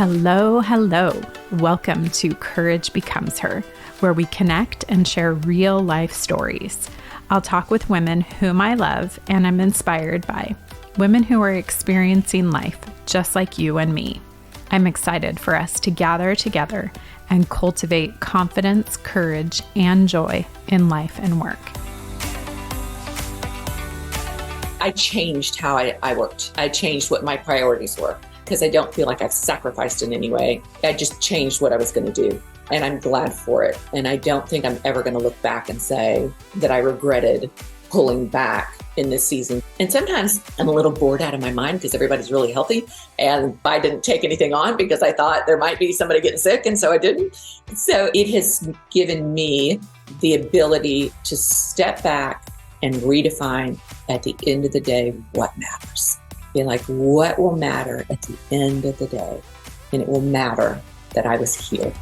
Hello, hello. Welcome to Courage Becomes Her, where we connect and share real life stories. I'll talk with women whom I love and I'm inspired by, women who are experiencing life just like you and me. I'm excited for us to gather together and cultivate confidence, courage, and joy in life and work. I changed how I worked. I changed what my priorities were because I don't feel like I've sacrificed in any way. I just changed what I was going to do, and I'm glad for it. And I don't think I'm ever going to look back and say that I regretted pulling back in this season. And sometimes I'm a little bored out of my mind because everybody's really healthy, and I didn't take anything on because I thought there might be somebody getting sick, and so I didn't. So it has given me the ability to step back and redefine at the end of the day what matters. Be like, what will matter at the end of the day? And it will matter that I was healed.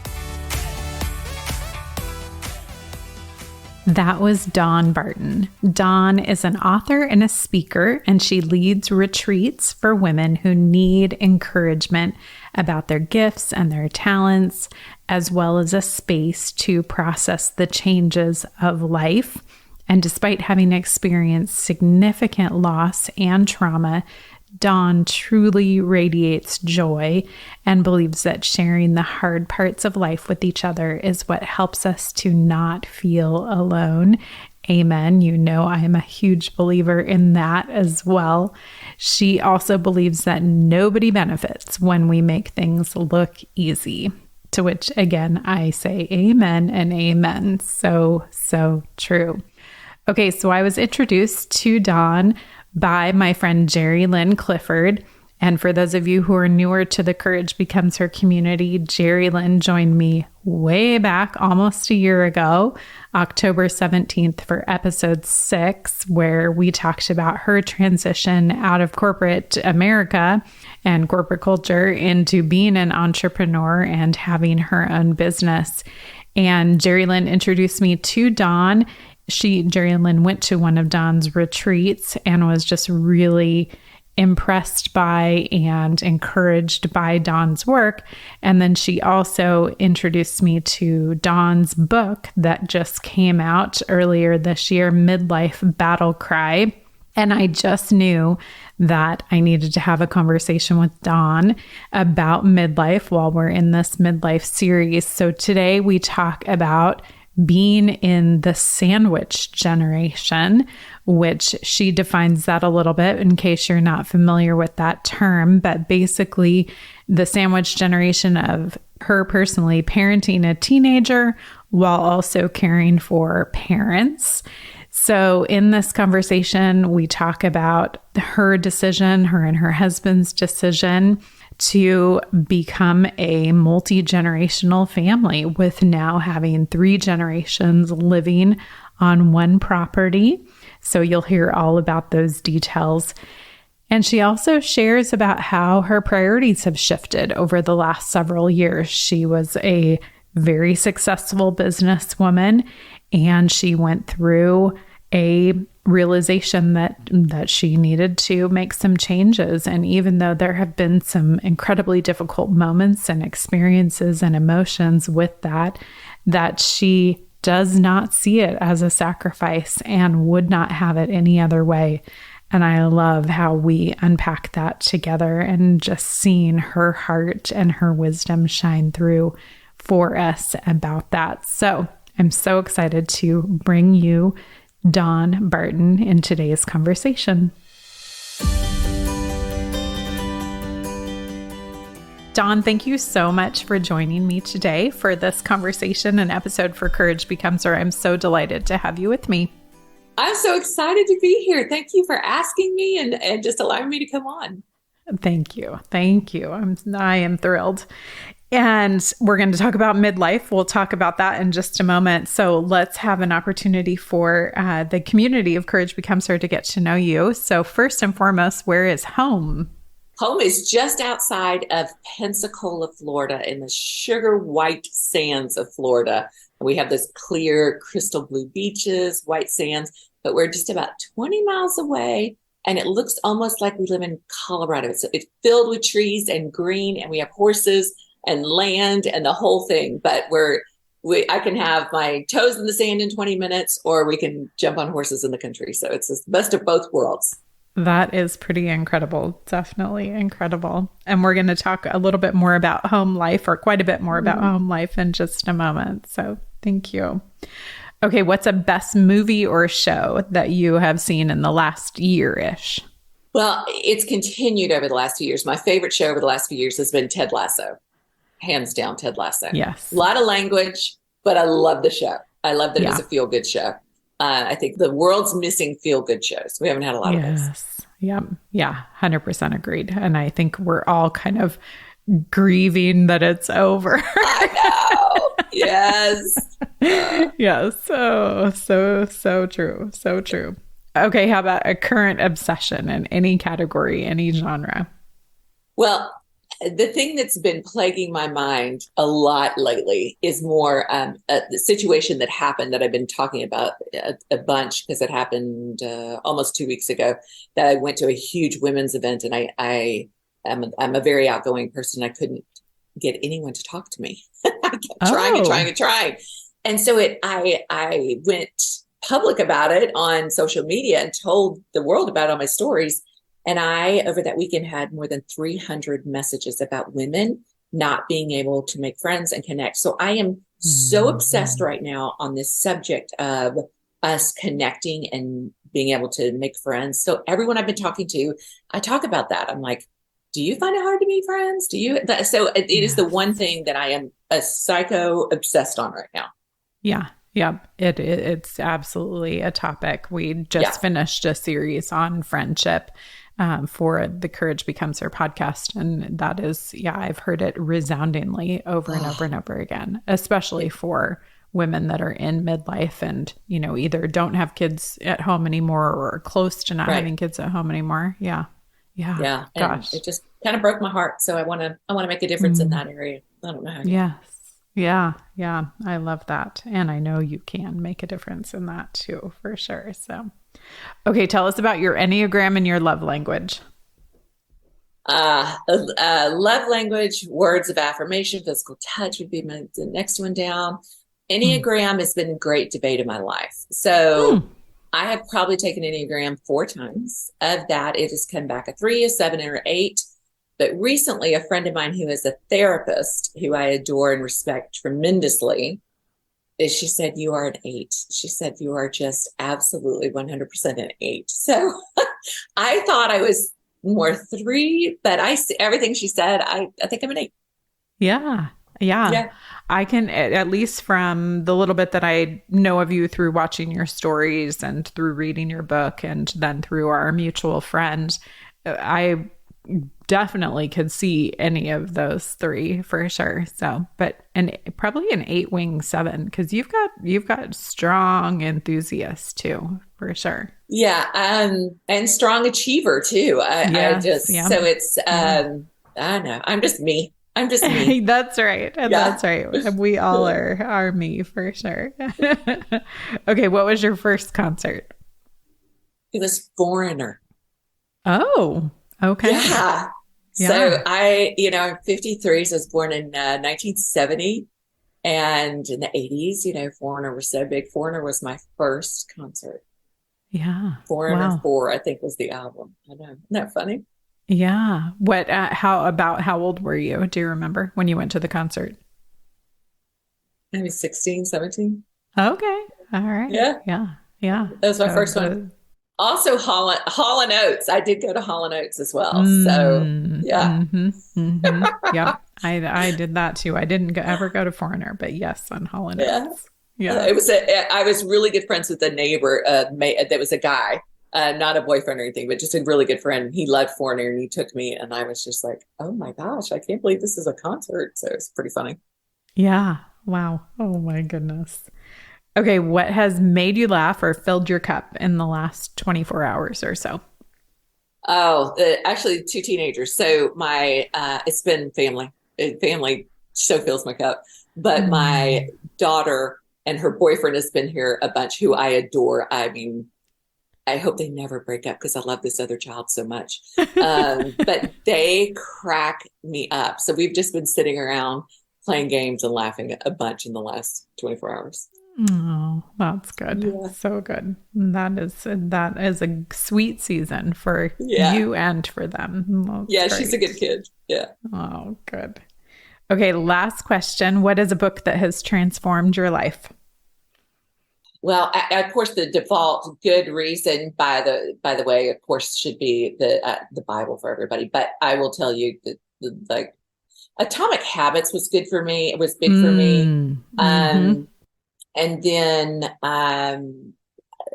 That was Dawn Barton. Dawn is an author and a speaker, and she leads retreats for women who need encouragement about their gifts and their talents, as well as a space to process the changes of life. And despite having experienced significant loss and trauma, Dawn truly radiates joy and believes that sharing the hard parts of life with each other is what helps us to not feel alone. Amen. You know, I am a huge believer in that as well. She also believes that nobody benefits when we make things look easy. To which, again, I say amen and amen. So true. Okay, so I was introduced to Dawn by my friend Jerry Lynn Clifford. And for those of you who are newer to the Courage Becomes Her community, Jerry Lynn joined me way back almost a year ago, October 17th for episode 6, where we talked about her transition out of corporate America and corporate culture into being an entrepreneur and having her own business. And Jerry Lynn introduced me to Dawn. Jerry Lynn went to one of Dawn's retreats and was just really impressed by and encouraged by Dawn's work. And then she also introduced me to Dawn's book that just came out earlier this year, Midlife Battle Cry. And I just knew that I needed to have a conversation with Dawn about midlife while we're in this midlife series. So today we talk about being in the sandwich generation, which she defines that a little bit in case you're not familiar with that term. But basically, the sandwich generation of her personally parenting a teenager while also caring for parents. So in this conversation, we talk about her decision, her and her husband's decision to become a multi-generational family with now having 3 generations living on one property. So you'll hear all about those details. And she also shares about how her priorities have shifted over the last several years. She was a very successful businesswoman, and she went through a realization that she needed to make some changes. And even though there have been some incredibly difficult moments and experiences and emotions with that she does not see it as a sacrifice and would not have it any other way. And I love how we unpack that together and just seeing her heart and her wisdom shine through for us about that. So I'm so excited to bring you Dawn Barton in today's conversation. Dawn, thank you so much for joining me today for this conversation and episode for Courage Becomes Her. I'm so delighted to have you with me. I'm so excited to be here. Thank you for asking me and just allowing me to come on. Thank you. Thank you. I am thrilled. And we're going to talk about midlife. We'll talk about that in just a moment. So let's have an opportunity for the community of Courage Becomes Her to get to know you. So first and foremost, where is home? Home is just outside of Pensacola, Florida, in the sugar white sands of Florida. We have those clear crystal blue beaches, white sands, but we're just about 20 miles away and it looks almost like we live in Colorado. It's filled with trees and green, and we have horses and land and the whole thing. But I can have my toes in the sand in 20 minutes, or we can jump on horses in the country. So it's the best of both worlds. That is pretty incredible. Definitely incredible. And we're going to talk a little bit more about home life, or quite a bit more about home life in just a moment. So thank you. Okay, what's a best movie or show that you have seen in the last year-ish? Well, it's continued over the last few years. My favorite show over the last few years has been Ted Lasso. Hands down, Ted Lasso. Yes. A lot of language, but I love the show. I love that it's a feel-good show. I think the world's missing feel-good shows. We haven't had a lot of those. Yeah. Yeah. 100% agreed. And I think we're all kind of grieving that it's over. I know. Yes. Yes. So true. So true. Okay. How about a current obsession in any category, any genre? Well, the thing that's been plaguing my mind a lot lately is more the situation that happened that I've been talking about a bunch, because it happened almost 2 weeks ago, that I went to a huge women's event, and I'm a very outgoing person. I couldn't get anyone to talk to me. I kept trying. And so I went public about it on social media and told the world about it on my stories. And I, over that weekend, had more than 300 messages about women not being able to make friends and connect. So I am so obsessed right now on this subject of us connecting and being able to make friends. So everyone I've been talking to, I talk about that. I'm like, do you find it hard to meet friends? Do you? So it is the one thing that I am a psycho obsessed on right now. Yeah. Yeah. It's absolutely a topic. We just finished a series on friendship for the Courage Becomes Her podcast. And that is, I've heard it resoundingly over and over and over again, especially for women that are in midlife and, either don't have kids at home anymore or are close to not having kids at home anymore. Yeah. Yeah. Gosh. And it just kind of broke my heart. So I want to make a difference in that area. I don't know how. Yes. Yeah. I love that. And I know you can make a difference in that too, for sure. So, okay. Tell us about your Enneagram and your love language. Love language, words of affirmation, physical touch would be the next one down. Enneagram has been a great debate in my life. So I have probably taken Enneagram 4 times. Of that, it has come back a 3, a 7, or 8. But recently, a friend of mine who is a therapist, who I adore and respect tremendously, she said, you are an 8. She said, you are just absolutely 100% an 8. So I thought I was more 3, but everything she said, I think I'm an 8. Yeah. I can, at least from the little bit that I know of you through watching your stories and through reading your book and then through our mutual friend, I definitely could see any of those 3 for sure. So, but probably an 8-wing 7, because you've got strong enthusiast too, for sure. Yeah, and strong achiever too. So it's I don't know. I'm just me. That's right. That's right. We all are me for sure. Okay, what was your first concert? It was Foreigner. Oh, okay. Yeah. So I'm 53, so I was born in 1970. And in the 80s, Foreigner was so big. Foreigner was my first concert. Yeah. Foreigner 4, I think, was the album. I know. Isn't that funny? Yeah. How old were you? Do you remember when you went to the concert? Maybe 16, 17. Okay. All right. Yeah. That was my first one. Also, Hall & Oates. I did go to Hall & Oates as well. So, yeah. Yeah. I did that too. I didn't ever go to Foreigner, but yes, on Hall & Oates. Yeah. I was really good friends with a neighbor. That was a guy, not a boyfriend or anything, but just a really good friend. He loved Foreigner and he took me, and I was just like, oh my gosh, I can't believe this is a concert. So it's pretty funny. Yeah. Wow. Oh my goodness. Okay, what has made you laugh or filled your cup in the last 24 hours or so? Oh, actually 2 teenagers. So it's been family. Family so fills my cup. But my daughter and her boyfriend has been here a bunch, who I adore. I mean, I hope they never break up because I love this other child so much. But they crack me up. So we've just been sitting around playing games and laughing a bunch in the last 24 hours. Oh, that's good. Yeah. So good. That is a sweet season for Yeah. you and for them. Yeah, That's she's a great. good kid. Yeah. Oh, good. Okay, last question. What is a book that has transformed your life? Well, of course, the default good reason, by the way, of course, should be the Bible for everybody. But I will tell you that like Atomic Habits was good for me. It was big for me. Mm-hmm. And then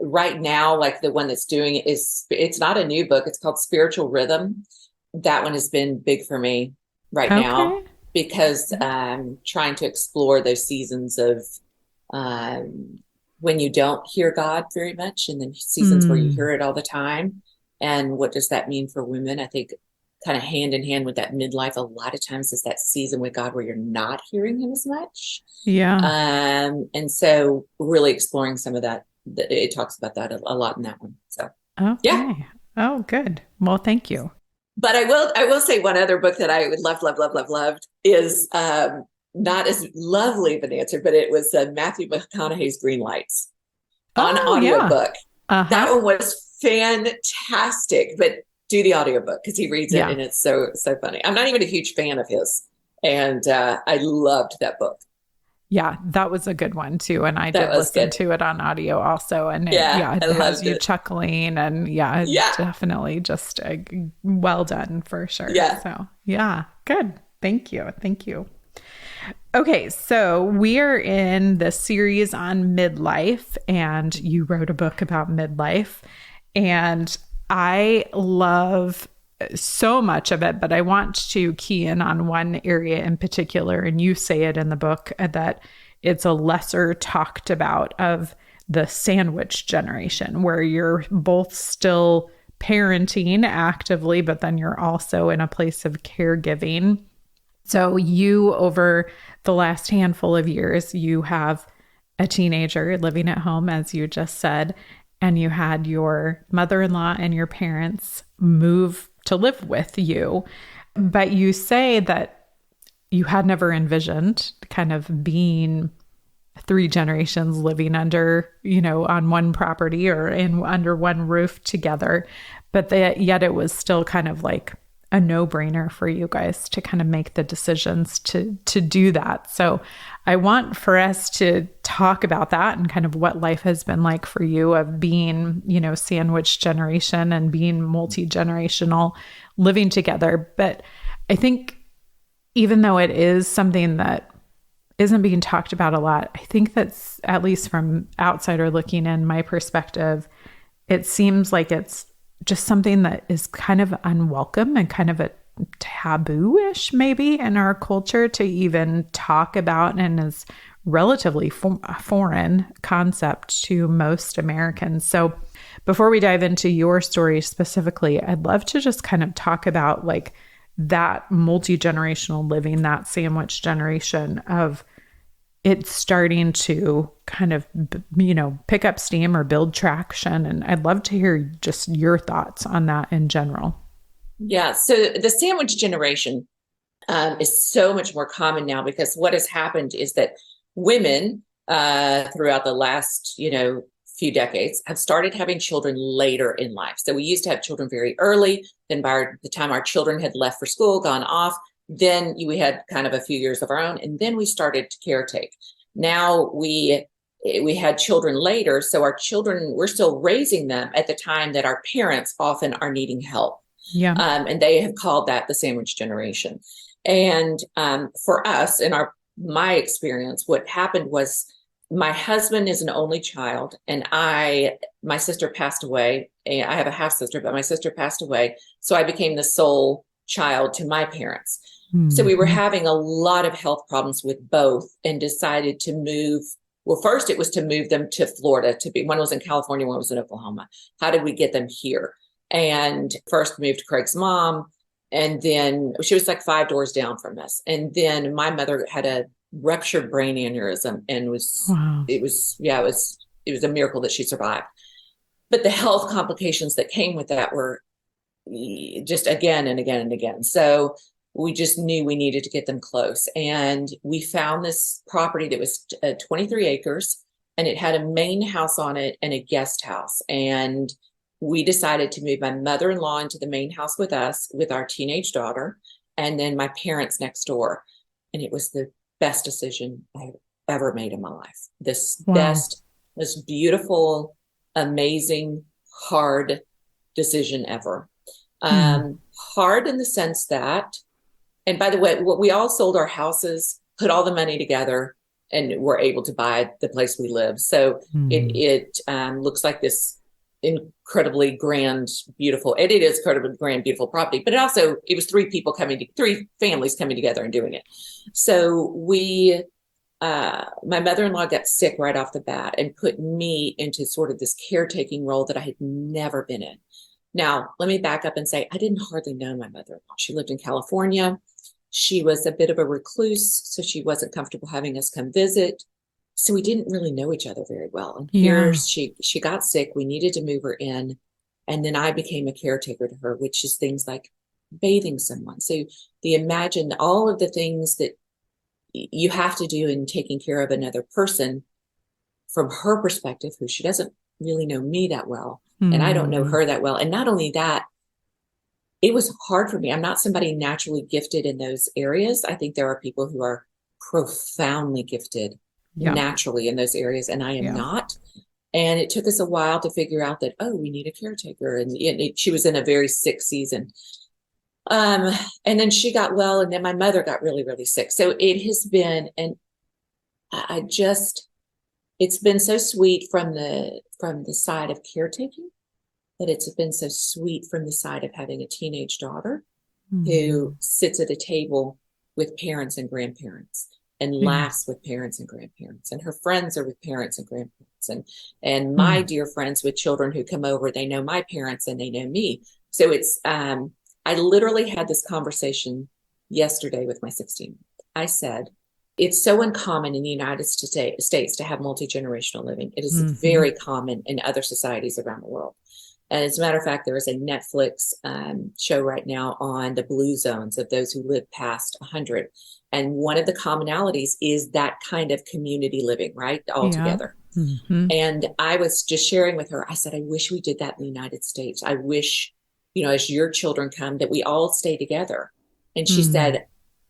right now, like the one that's doing it is, it's not a new book. It's called Spiritual Rhythm. That one has been big for me right now Okay. because I'm trying to explore those seasons of um, when you don't hear God very much, and then seasons where you Mm. hear it all the time. And what does that mean for women? I think kind of hand in hand with that midlife, a lot of times is that season with God where you're not hearing him as much. Yeah. And so really exploring some of that. It talks about that a lot in that one. So yeah. Okay. Oh, good. Well, thank you. But I will say one other book that I would loved is not as lovely of an answer, but it was Matthew McConaughey's Green Lights on Oh, yeah. audiobook. That Uh-huh. one was fantastic, but do the audiobook because he reads it Yeah. and it's so funny. I'm not even a huge fan of his, and I loved that book. Yeah, that was a good one too. And I That did was listen good. to it on audio also. And Yeah, it I has loved you it. chuckling and yeah, Yeah, definitely just well done for sure. yeah. So, yeah, good. Thank you. Thank you. Okay, so we are in the series on midlife, and you wrote a book about midlife. And I love so much of it, but I want to key in on one area in particular. And you say it in the book that it's a lesser talked about of the sandwich generation, where you're both still parenting actively, but then you're also in a place of caregiving. So you, over the last handful of years, you have a teenager living at home, as you just said, and you had your mother-in-law and your parents move to live with you. But you say that you had never envisioned kind of being three generations living under, on one property or under one roof together. But yet it was still kind of like a no-brainer for you guys to kind of make the decisions to do that. So I want for us to talk about that and kind of what life has been like for you of being, sandwich generation and being multi-generational living together. But I think even though it is something that isn't being talked about a lot, I think that's, at least from outsider looking in, my perspective, it seems like it's just something that is kind of unwelcome and kind of a taboo-ish maybe in our culture to even talk about, and is relatively foreign concept to most Americans. So before we dive into your story specifically, I'd love to just kind of talk about like that multi-generational living, that sandwich generation of it's starting to kind of, pick up steam or build traction. And I'd love to hear just your thoughts on that in general. Yeah. So the sandwich generation is so much more common now because what has happened is that women throughout the last, few decades have started having children later in life. So we used to have children very early. Then by the time our children had left for school, gone off, then we had kind of a few years of our own, and then we started to caretake. Now we had children later, so our children, we're still raising them at the time that our parents often are needing help. Yeah. And they have called that the sandwich generation. And for us, in my experience, what happened was my husband is an only child, and my sister passed away. I have a half sister, but my sister passed away. So I became the sole child to my parents. So we were Mm-hmm. having a lot of health problems with both and decided to move. Well, first it was to move them to Florida one was in California, one was in Oklahoma. How did we get them here? And first moved Craig's mom. And then she was like 5 doors down from us. And then my mother had a ruptured brain aneurysm and Wow. it was a miracle that she survived. but the health complications that came with that were just again and again and again. So we just knew we needed to get them close. And we found this property that was 23 acres, and it had a main house on it and a guest house. And we decided to move my mother-in-law into the main house with us, with our teenage daughter, and then my parents next door. And it was the best decision I've ever made in my life. This best, most beautiful, amazing, hard decision ever. Hard in the sense that, and by the way, we all sold our houses, put all the money together, and were able to buy the place we live. So it looks like this incredibly grand, beautiful, and it is incredibly grand, beautiful property, but it was three families coming together and doing it. So my mother-in-law got sick right off the bat and put me into sort of this caretaking role that I had never been in. Now, let me back up and say, I didn't hardly know my mother-in-law. She lived in California. She was a bit of a recluse, so she wasn't comfortable having us come visit. So we didn't really know each other very well. And here she got sick. We needed to move her in. And then I became a caretaker to her, which is things like bathing someone. So imagine all of the things that you have to do in taking care of another person from her perspective, who she doesn't really know me that well. And I don't know her that well. And not only that, it was hard for me. I'm not somebody naturally gifted in those areas. I think there are people who are profoundly gifted naturally in those areas, and I am not. And it took us a while to figure out that, we need a caretaker. And she was in a very sick season. And then she got well, and then my mother got really, really sick. So it has been, and it's been so sweet from the side of caretaking, but it's been so sweet from the side of having a teenage daughter who sits at a table with parents and grandparents and laughs with parents and grandparents, and her friends are with parents and grandparents, and my dear friends with children who come over, they know my parents and they know me. So it's, I literally had this conversation yesterday with my 16. I said, it's so uncommon in the United States to have multi-generational living. It is very common in other societies around the world. And as a matter of fact, there is a Netflix show right now on the blue zones of those who live past 100. And one of the commonalities is that kind of community living, right? All together. And I was just sharing with her, I said, I wish we did that in the United States. I wish, as your children come, that we all stay together. And she said,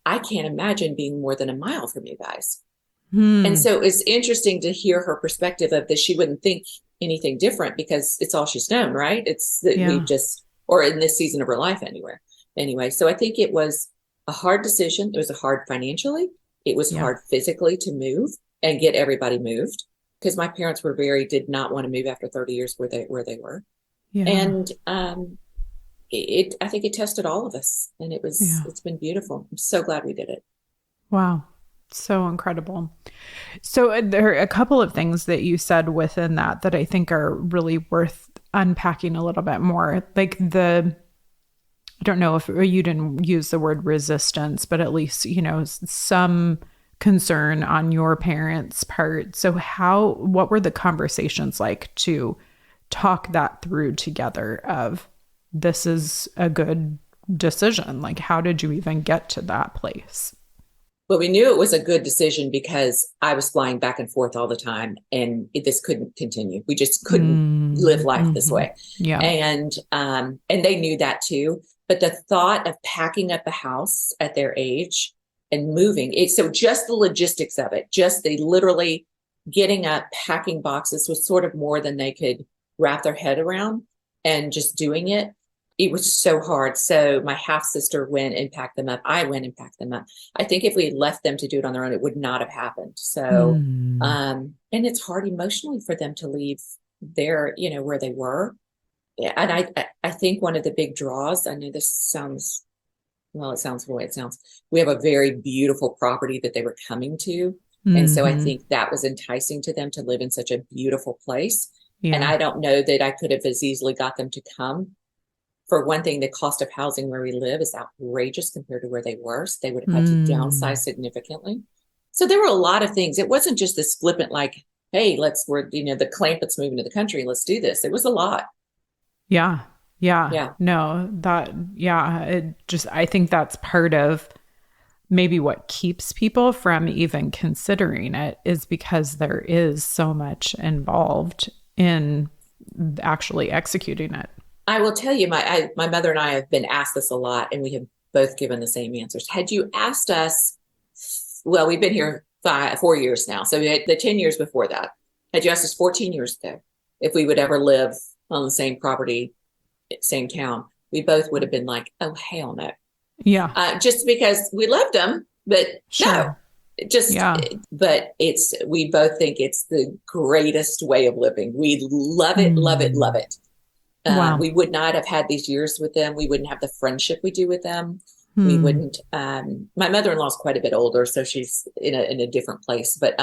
I can't imagine being more than a mile from you guys. And so it's interesting to hear her perspective of this. She wouldn't think anything different because it's all she's known, right? It's that we just, or in this season of her life anyway. So I think it was a hard decision. It was hard financially. It was hard physically to move and get everybody moved, because my parents did not want to move after 30 years where they were. And I think it tested all of us, and it's been beautiful. I'm so glad we did it. Wow. So incredible. So there are a couple of things that you said within that I think are really worth unpacking a little bit more. Like I don't know if you didn't use the word resistance, but at least, some concern on your parents' part. So what were the conversations like to talk that through together of, this is a good decision? Like, how did you even get to that place? Well, we knew it was a good decision because I was flying back and forth all the time, and this couldn't continue. We just couldn't live life this way. And they knew that too. But the thought of packing up a house at their age and moving it, so just the logistics of it, just the literally getting up, packing boxes was sort of more than they could wrap their head around, and just doing it. It was so hard. So my half sister went and packed them up. I went and packed them up. I think if we had left them to do it on their own, it would not have happened. So, and it's hard emotionally for them to leave there, where they were. And I think one of the big draws, I know this sounds, it sounds the way it sounds. We have a very beautiful property that they were coming to. And so I think that was enticing to them to live in such a beautiful place. And I don't know that I could have as easily got them to come. For one thing, the cost of housing where we live is outrageous compared to where they were. So they would have had to downsize significantly. So there were a lot of things. It wasn't just this flippant, like, hey, the clamp that's moving to the country. Let's do this. It was a lot. Yeah. Yeah. Yeah. No, I think that's part of maybe what keeps people from even considering it is because there is so much involved in actually executing it. I will tell you, my mother and I have been asked this a lot, and we have both given the same answers. Had you asked us, well, we've been here 4 years now, so we had the 10 years before that. Had you asked us 14 years ago if we would ever live on the same property, same town, we both would have been like, oh, hell no. Yeah. Just because we loved them, but Sure. Yeah. but we both think it's the greatest way of living. We love it, love it, love it. Wow. We would not have had these years with them. We wouldn't have the friendship we do with them. We wouldn't. My mother-in-law is quite a bit older, so she's in a different place, but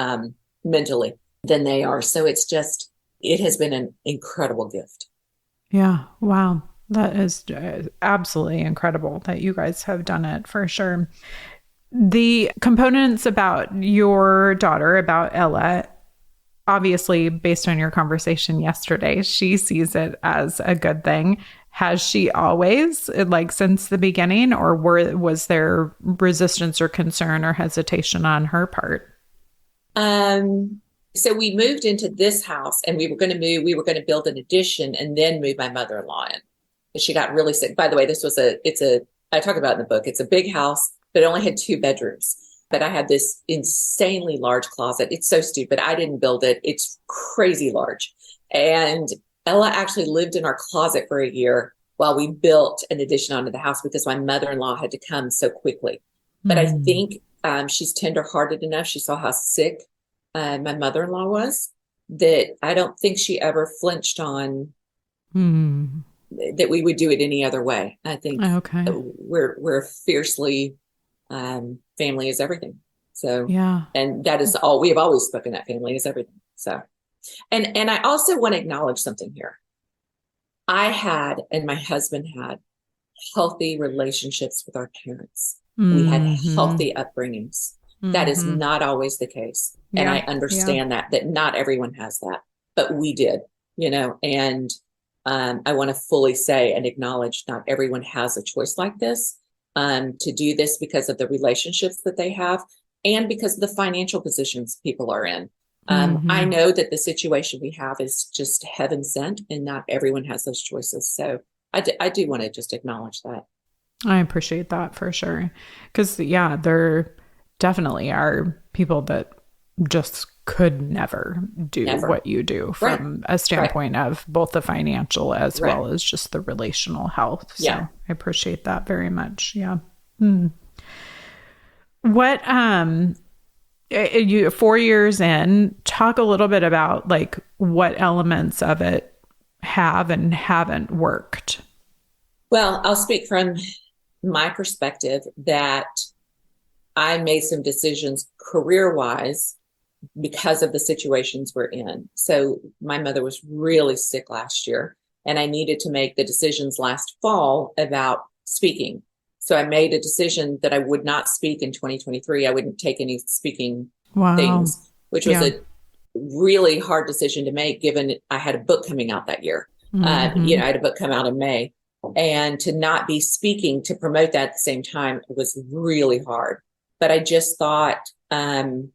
mentally than they are. So it has been an incredible gift. Yeah. Wow. That is absolutely incredible that you guys have done it for sure. The components about your daughter, about Ella, obviously, based on your conversation yesterday, she sees it as a good thing. Has she always, like since the beginning, or was there resistance or concern or hesitation on her part? So we moved into this house, and we were going to build an addition and then move my mother-in-law in. She got really sick. By the way, I talk about in the book, it's a big house, but it only had 2 bedrooms. But I had this insanely large closet. It's so stupid. I didn't build it. It's crazy large. And Ella actually lived in our closet for a year while we built an addition onto the house because my mother-in-law had to come so quickly. But I think she's tender-hearted enough. She saw how sick my mother-in-law was, that I don't think she ever flinched on that we would do it any other way. I think we're fiercely family is everything. So yeah, and that is all we have always spoken, that family is everything. So and I also want to acknowledge something here. I had, and my husband had, healthy relationships with our parents. We had healthy upbringings. That is not always the case. And I understand that not everyone has that, but we did, and I want to fully say and acknowledge not everyone has a choice like this, to do this because of the relationships that they have and because of the financial positions people are in. I know that the situation we have is just heaven sent, and not everyone has those choices. So I do want to just acknowledge that. I appreciate that for sure. Because, there definitely are people that just could never do what you do from a standpoint of both the financial as well as just the relational health. So I appreciate that very much. Yeah. What, you 4 years in, talk a little bit about like what elements of it have and haven't worked. Well, I'll speak from my perspective that I made some decisions career-wise because of the situations we're in. So my mother was really sick last year, and I needed to make the decisions last fall about speaking. So I made a decision that I would not speak in 2023. I wouldn't take any speaking things, which was a really hard decision to make, given I had a book coming out that year. I had a book come out in May, and to not be speaking to promote that at the same time was really hard. But I just thought, 2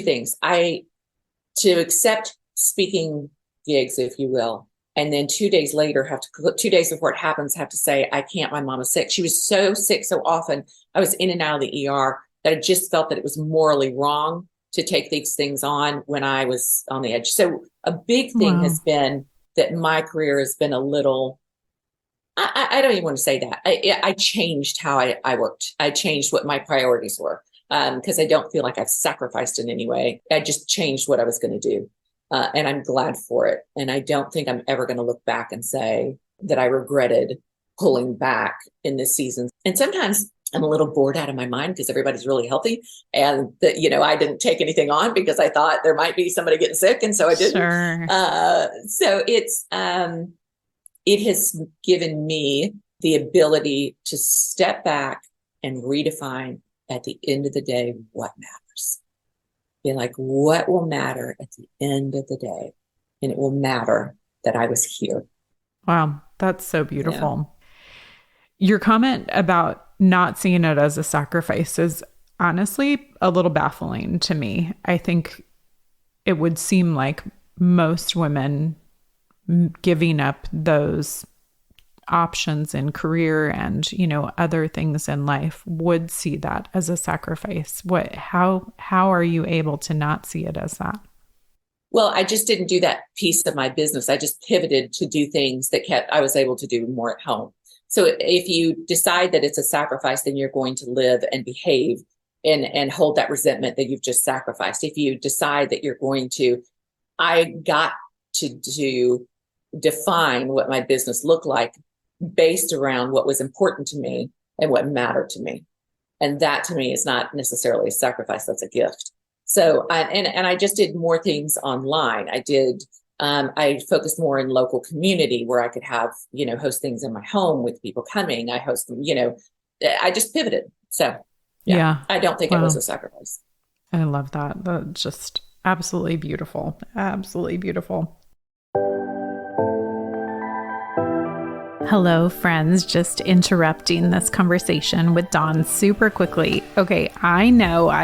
things. To accept speaking gigs, if you will, and then 2 days later 2 days before it happens, have to say, I can't, my mom is sick. She was so sick so often. I was in and out of the ER that I just felt that it was morally wrong to take these things on when I was on the edge. So a big thing has been that my career has been a little, I don't even want to say that. I changed how I worked. I changed what my priorities were, because I don't feel like I've sacrificed in any way. I just changed what I was going to do. And I'm glad for it. And I don't think I'm ever going to look back and say that I regretted pulling back in this season. And sometimes I'm a little bored out of my mind because everybody's really healthy, and that, I didn't take anything on because I thought there might be somebody getting sick. And so I didn't. Sure. So it has given me the ability to step back and redefine at the end of the day what matters. being like, what will matter at the end of the day? And it will matter that I was here. Wow, that's so Yeah. beautiful. Your comment about not seeing it as a sacrifice is honestly a little baffling to me. I think it would seem like most women giving up those options in career and, other things in life would see that as a sacrifice. How are you able to not see it as that? Well, I just didn't do that piece of my business. I just pivoted to do things that I was able to do more at home. So if you decide that it's a sacrifice, then you're going to live and behave and hold that resentment that you've just sacrificed. If you decide that I got to define what my business looked like based around what was important to me and what mattered to me. And that to me is not necessarily a sacrifice, that's a gift. So, I just did more things online. I focused more in local community where I could have, host things in my home with people coming. I host them, I just pivoted. So Yeah. I don't think it was a sacrifice. I love that. That's just absolutely beautiful. Absolutely beautiful. Hello, friends. Just interrupting this conversation with Dawn super quickly. Okay, I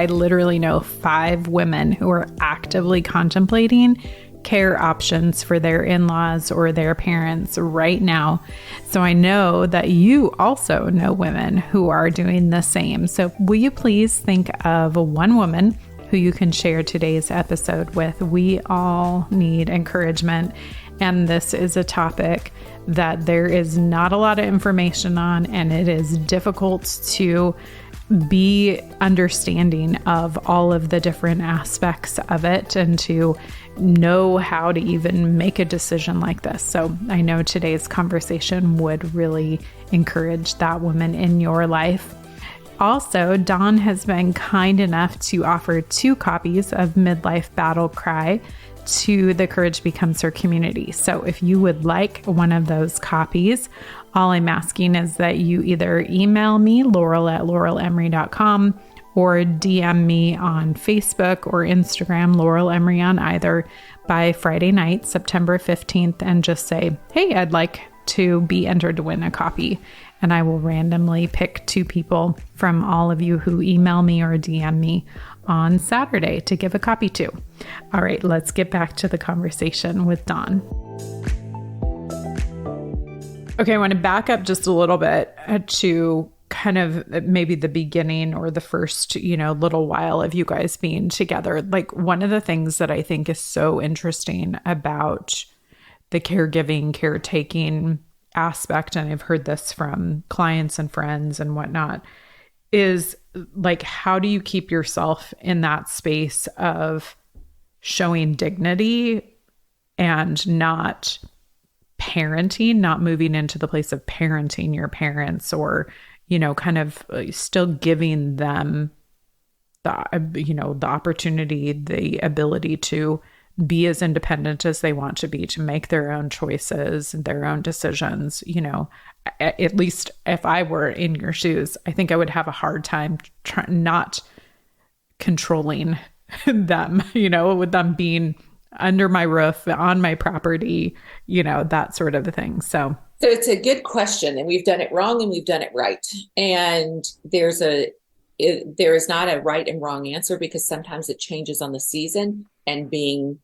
literally know 5 women who are actively contemplating care options for their in-laws or their parents right now. So I know that you also know women who are doing the same. So will you please think of one woman who you can share today's episode with? We all need encouragement, and this is a topic that there is not a lot of information on, and it is difficult to be understanding of all of the different aspects of it and to know how to even make a decision like this. So I know today's conversation would really encourage that woman in your life. Also, Dawn has been kind enough to offer 2 copies of Midlife Battle Cry to the Courage Becomes Her community. So if you would like one of those copies, all I'm asking is that you either email me, laurel@laurelemory.com, or DM me on Facebook or Instagram, Laurel Emery on either, by Friday night, September 15th, and just say, hey, I'd like to be entered to win a copy. And I will randomly pick 2 people from all of you who email me or DM me on Saturday to give a copy to. All right, let's get back to the conversation with Dawn. Okay, I want to back up just a little bit to kind of maybe the beginning or the first, little while of you guys being together. Like, one of the things that I think is so interesting about the caregiving, caretaking aspect, and I've heard this from clients and friends and whatnot, is like, how do you keep yourself in that space of showing dignity and not parenting, not moving into the place of parenting your parents, or, kind of still giving them the opportunity, the ability to be as independent as they want to be, to make their own choices, their own decisions. At least if I were in your shoes, I think I would have a hard time not controlling them, with them being under my roof, on my property, that sort of a thing. So it's a good question, and we've done it wrong and we've done it right. And there is not a right and wrong answer, because sometimes it changes on the season and being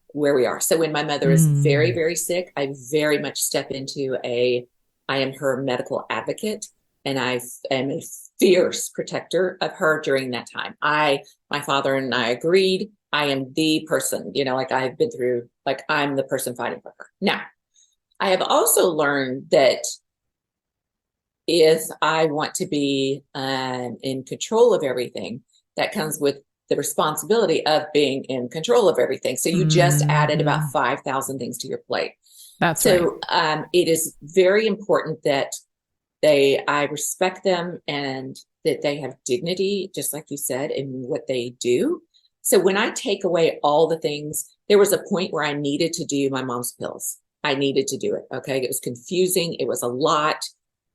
where we are. So when my mother is very, very sick, I very much step into I am her medical advocate, and I am a fierce protector of her during that time. My father and I agreed, I am the person, I've been through, I'm the person fighting for her. Now, I have also learned that if I want to be in control of everything, that comes with the responsibility of being in control of everything. So you just added about 5,000 things to your plate. That's right. So it is very important that I respect them and that they have dignity, just like you said, in what they do. So when I take away all the things, there was a point where I needed to do my mom's pills. I needed to do it. Okay. It was confusing. It was a lot.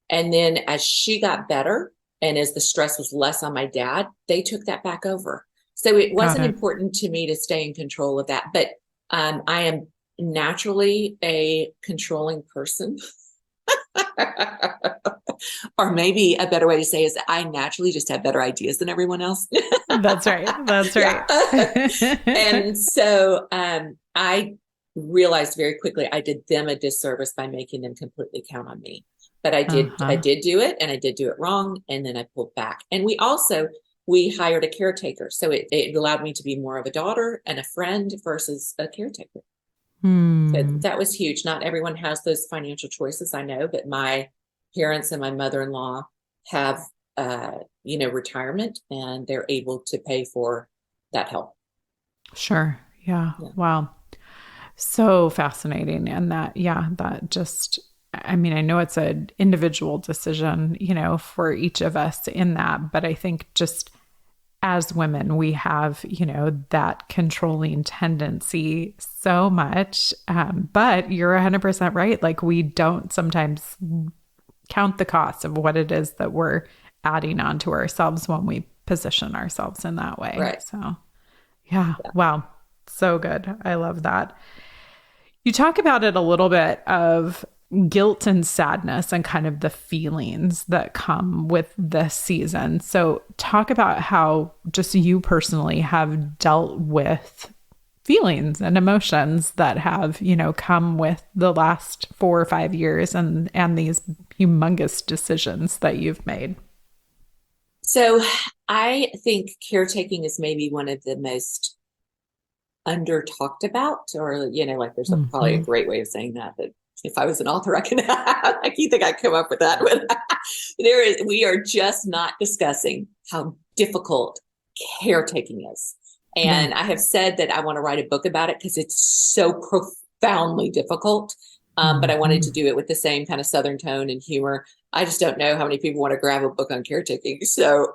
And then as she got better and as the stress was less on my dad, they took that back over. So it Got wasn't it. important to me to stay in control of that. But I am naturally a controlling person. Or maybe a better way to say is that I naturally just have better ideas than everyone else. That's right. That's Yeah. right. And so I realized very quickly I did them a disservice by making them completely count on me. But I Uh-huh. did do it, and I did do it wrong, and then I pulled back. And we hired a caretaker. So it allowed me to be more of a daughter and a friend versus a caretaker. So Hmm. that was huge. Not everyone has those financial choices, I know, but my parents and my mother-in-law have, retirement, and they're able to pay for that help. Sure. Yeah. Yeah. Wow. So fascinating. And that, yeah, that just, I mean, I know it's an individual decision, for each of us in that, but I think just as women, we have, that controlling tendency so much. But you're 100% right. Like, we don't sometimes count the cost of what it is that we're adding on to ourselves when we position ourselves in that way. Right. So, yeah. Yeah. Wow. So good. I love that. You talk about it a little bit of guilt and sadness and kind of the feelings that come with this season. So, talk about how just you personally have dealt with feelings and emotions that have, come with the last 4 or 5 years and these humongous decisions that you've made. So I think caretaking is maybe one of the most under talked about, or, like there's probably a Hmm. great way of saying that. But if I was an author, I can, like, you think I'd come up with that. But we are just not discussing how difficult caretaking is. Yeah. And I have said that I want to write a book about it because it's so profoundly difficult. But I wanted to Hmm. do it with the same kind of Southern tone and humor. I just don't know how many people want to grab a book on caretaking. So,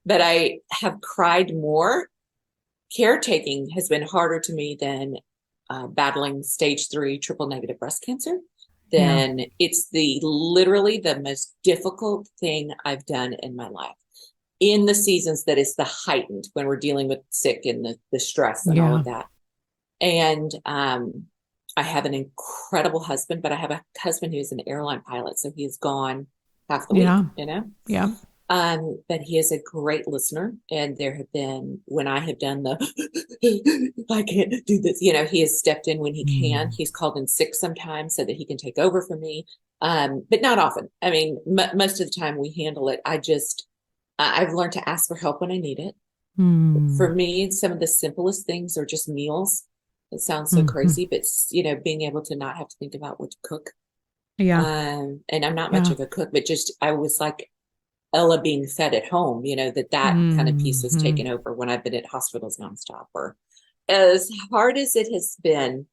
but I have cried more. Caretaking has been harder to me than battling stage 3 triple negative breast cancer. Yeah. Then it's literally the most difficult thing I've done in my life. In the seasons that is the heightened, when we're dealing with sick and the stress and all Yeah. of that. And I have an incredible husband, but I have a husband who's an airline pilot, so he's gone half the week, Yeah. Yeah. But he is a great listener. And there have been, when I have done the, I can't do this, he has stepped in when he can. Mm. He's called in sick sometimes so that he can take over for me. But not often. I mean, most of the time we handle it. I've learned to ask for help when I need it. For Mm. me, some of the simplest things are just meals. It sounds so Hmm. crazy, but being able to not have to think about what to cook. Yeah. And I'm not much Yeah. of a cook, but just I was like Ella being fed at home, that kind of piece has Hmm. taken over when I've been at hospitals nonstop. Or as hard as it has been,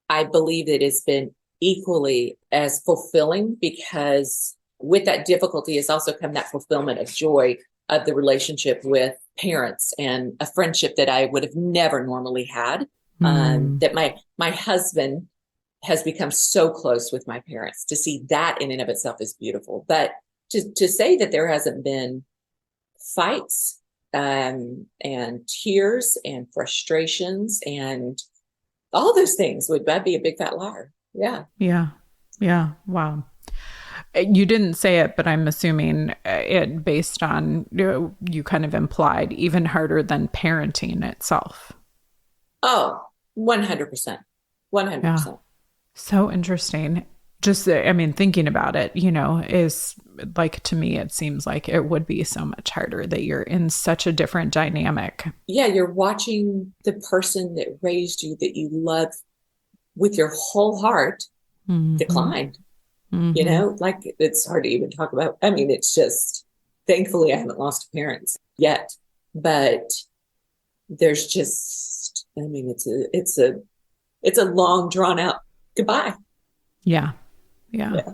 I believe it has been equally as fulfilling, because with that difficulty has also come that fulfillment of joy of the relationship with parents, and a friendship that I would have never normally had. Mm. That my husband has become so close with my parents. To see that in and of itself is beautiful. But to say that there hasn't been fights, and tears and frustrations and all those things, that'd be a big fat liar. Yeah. Yeah. Yeah. Wow. You didn't say it, but I'm assuming it based on, you kind of implied even harder than parenting itself. Oh, 100%. Yeah. 100%. So interesting. Just, I mean, thinking about it, is like, to me, it seems like it would be so much harder that you're in such a different dynamic. Yeah, you're watching the person that raised you, that you love with your whole heart, Hmm. decline. Hmm. Like, it's hard to even talk about. I mean, it's just, thankfully I haven't lost parents yet, but there's just, I mean, it's a long drawn out goodbye. Yeah. Yeah. Yeah.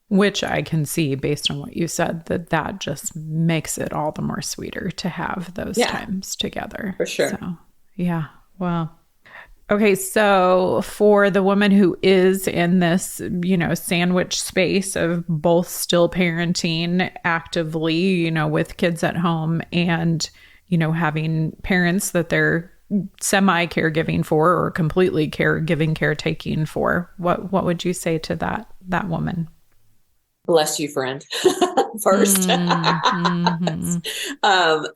Which I can see based on what you said, that just makes it all the more sweeter to have those Yeah, times together. for So, sure. yeah. Well, okay. So, for the woman who is in this, sandwich space of both still parenting actively, with kids at home and, having parents that they're semi caregiving for or completely caretaking for. What would you say to that woman? Bless you, friend. First, Mm-hmm.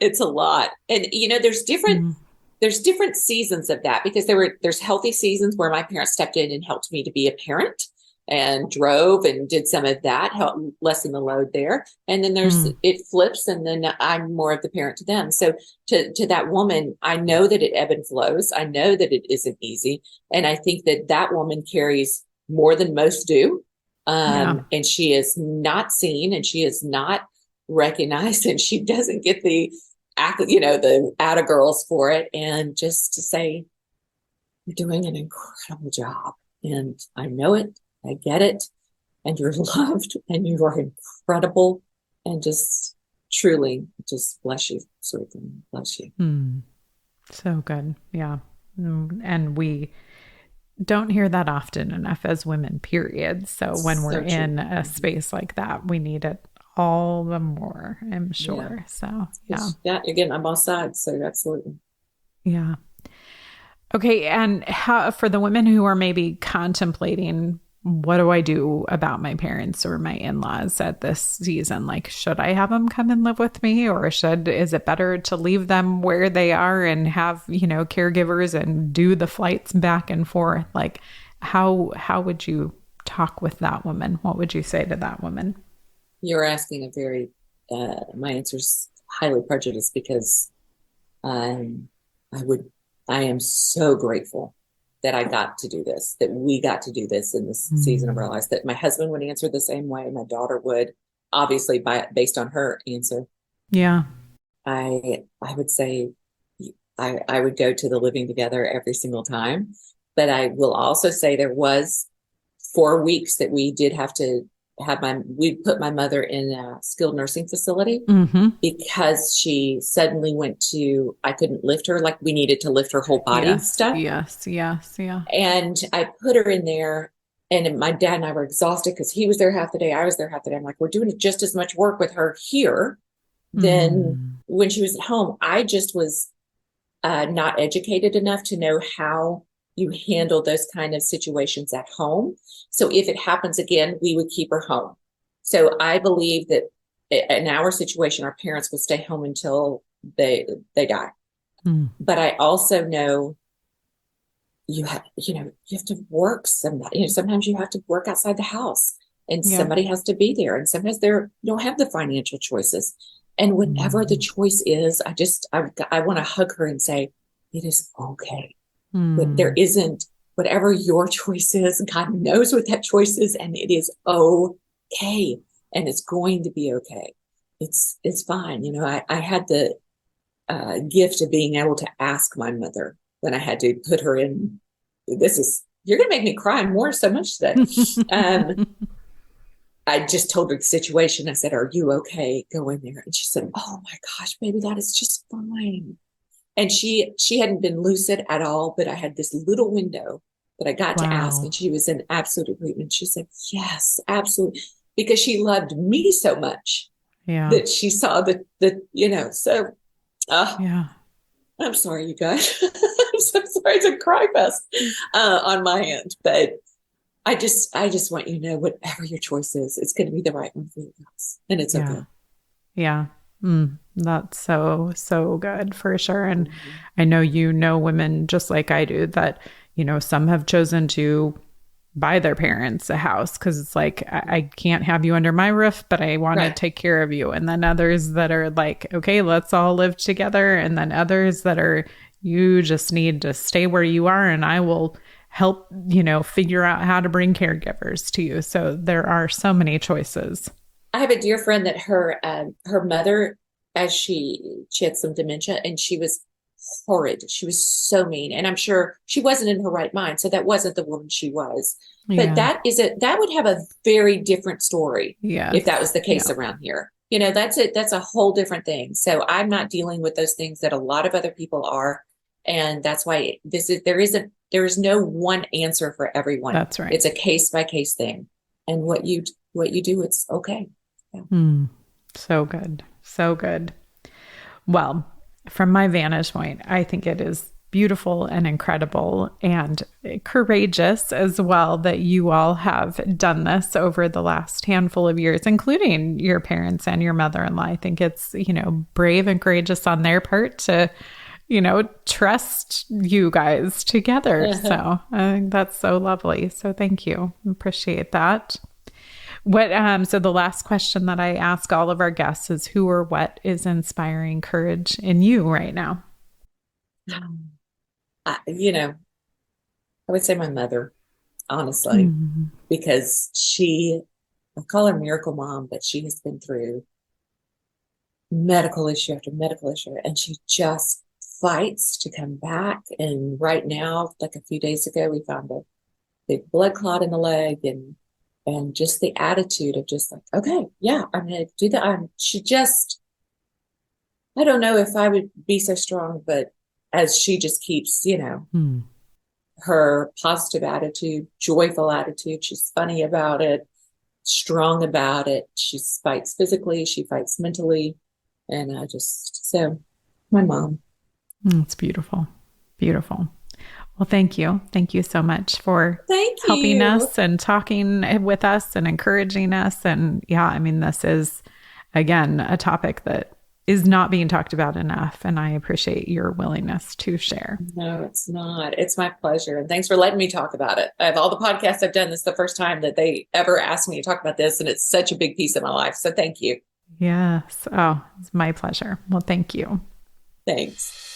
it's a lot, and there's different seasons of that, because there's healthy seasons where my parents stepped in and helped me to be a parent and drove and did some of that, help lessen the load there. And then it flips, and then I'm more of the parent to them. So to that woman, I know that it ebb and flows. I know that it isn't easy. And I think that woman carries more than most do. And she is not seen, and she is not recognized, and she doesn't get the atta girls for it. And just to say, you're doing an incredible job, and I know it, I get it, and you're loved, and you are incredible, and just truly, just bless you, sort of thing. Bless you. So good. Yeah. And we don't hear that often enough as women, period. So when we're in a space like that, we need it all the more, I'm sure. Yeah. So, yeah. Yeah, again, I'm both sides. So absolutely. Yeah. Okay. And how, for the women who are maybe contemplating, what do I do about my parents or my in-laws at this season? Like, should I have them come and live with me, or is it better to leave them where they are and have, caregivers and do the flights back and forth? Like, how would you talk with that woman? What would you say to that woman? You're asking a very, my answer's highly prejudiced, because I am so grateful that I got to do this, that we got to do this in this season of our lives, that my husband would answer the same way. My daughter would, obviously based on her answer. Yeah. I would say I would go to the living together every single time, but I will also say there was 4 weeks that we did have to we put my mother in a skilled nursing facility because she suddenly I couldn't lift her, like we needed to lift her whole body stuff. Yes. Yeah. And I put her in there, and my dad and I were exhausted because he was there half the day, I was there half the day. I'm like, we're doing just as much work with her here than when she was at home. I just was not educated enough to know how you handle those kind of situations at home. So if it happens again, we would keep her home. So I believe that in our situation, our parents will stay home until they die. But I also know you have to work sometimes you have to work outside the house, and somebody has to be there. And sometimes you don't have the financial choices. And whatever the choice is, I want to hug her and say, it is okay. But there isn't, whatever your choice is, God knows what that choice is, and it is okay. And it's going to be okay. It's fine. I had the gift of being able to ask my mother when I had to put her in, you're going to make me cry more so much today. I just told her the situation. I said, are you okay? Go in there. And she said, oh my gosh, baby, that is just fine. And she hadn't been lucid at all, but I had this little window that I got to ask, and she was in absolute agreement. She said, yes, absolutely. Because she loved me so much that she saw so, I'm sorry, you guys. I'm so sorry. It's a cry fest on my end, but I just want you to know, whatever your choice is, it's going to be the right one for you guys, and it's okay. Yeah. That's so good, for sure. And I know women just like I do that, some have chosen to buy their parents a house because it's like, I can't have you under my roof, but I want to take care of you. And then others that are like, okay, let's all live together. And then others that are, you just need to stay where you are, and I will help, figure out how to bring caregivers to you. So there are so many choices. I have a dear friend that her mother, as she had some dementia, and she was horrid. She was so mean, and I'm sure she wasn't in her right mind. So that wasn't the woman she was. But that would have a very different story if that was the case around here. That's it. That's a whole different thing. So I'm not dealing with those things that a lot of other people are, and that's why there is no one answer for everyone. That's right. It's a case by case thing, and what you do, it's okay. So good. So good. Well, from my vantage point, I think it is beautiful and incredible and courageous as well that you all have done this over the last handful of years, including your parents and your mother-in-law. I think it's, brave and courageous on their part to, trust you guys together. So I think that's so lovely. So thank you. Appreciate that. So the last question that I ask all of our guests is who or what is inspiring courage in you right now? I would say my mother, honestly, because I call her Miracle Mom, but she has been through medical issue after medical issue, and she just fights to come back. And right now, like a few days ago, we found a big blood clot in the leg, and just the attitude of just like, okay, yeah, I'm going to do that. I don't know if I would be so strong, but as she just keeps, her positive attitude, joyful attitude, she's funny about it, strong about it. She fights physically, she fights mentally. And so my mom. It's beautiful. Beautiful. Well, thank you. Thank you so much for helping us and talking with us and encouraging us. And this is, again, a topic that is not being talked about enough. And I appreciate your willingness to share. No, it's not. It's my pleasure. And thanks for letting me talk about it. I have all the podcasts I've done. This is the first time that they ever asked me to talk about this. And it's such a big piece of my life. So thank you. Yes. Oh, it's my pleasure. Well, thank you. Thanks.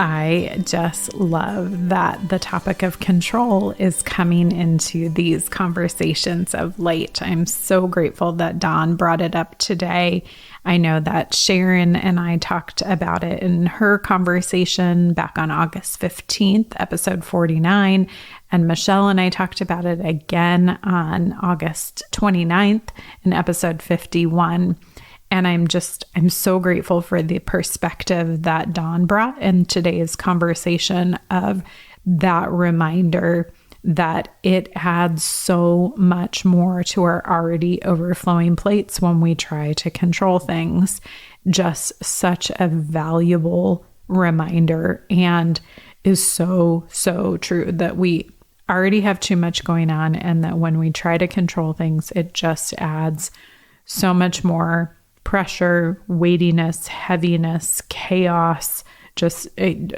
I just love that the topic of control is coming into these conversations of late. I'm so grateful that Dawn brought it up today. I know that Sharon and I talked about it in her conversation back on August 15th, episode 49. And Michelle and I talked about it again on August 29th in episode 51. And I'm so grateful for the perspective that Dawn brought in today's conversation of that reminder that it adds so much more to our already overflowing plates when we try to control things. Just such a valuable reminder, and is so, so true that we already have too much going on, and that when we try to control things, it just adds so much more pressure, weightiness, heaviness, chaos, just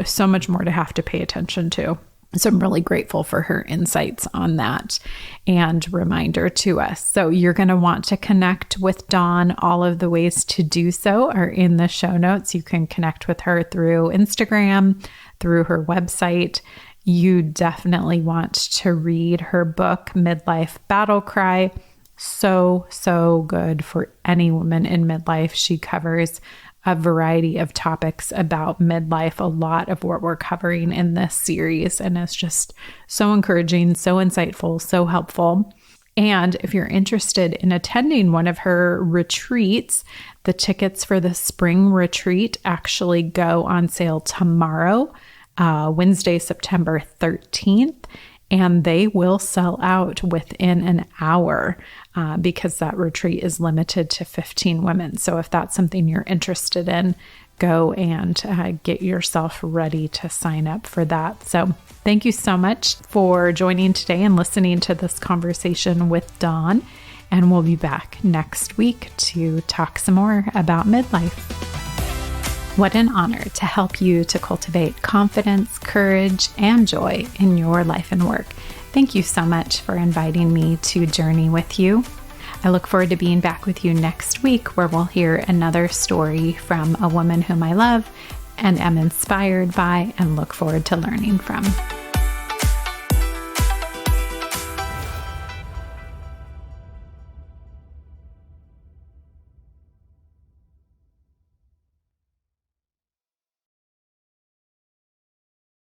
so much more to have to pay attention to. So I'm really grateful for her insights on that and reminder to us. So you're going to want to connect with Dawn. All of the ways to do so are in the show notes. You can connect with her through Instagram, through her website. You definitely want to read her book, Midlife Battle Cry. So, so good for any woman in midlife. She covers a variety of topics about midlife, a lot of what we're covering in this series, and it's just so encouraging, so insightful, so helpful. And if you're interested in attending one of her retreats, the tickets for the spring retreat actually go on sale tomorrow, Wednesday, September 13th. And they will sell out within an hour because that retreat is limited to 15 women. So if that's something you're interested in, go and get yourself ready to sign up for that. So thank you so much for joining today and listening to this conversation with Dawn. And we'll be back next week to talk some more about midlife. What an honor to help you to cultivate confidence, courage, and joy in your life and work. Thank you so much for inviting me to journey with you. I look forward to being back with you next week, where we'll hear another story from a woman whom I love and am inspired by and look forward to learning from.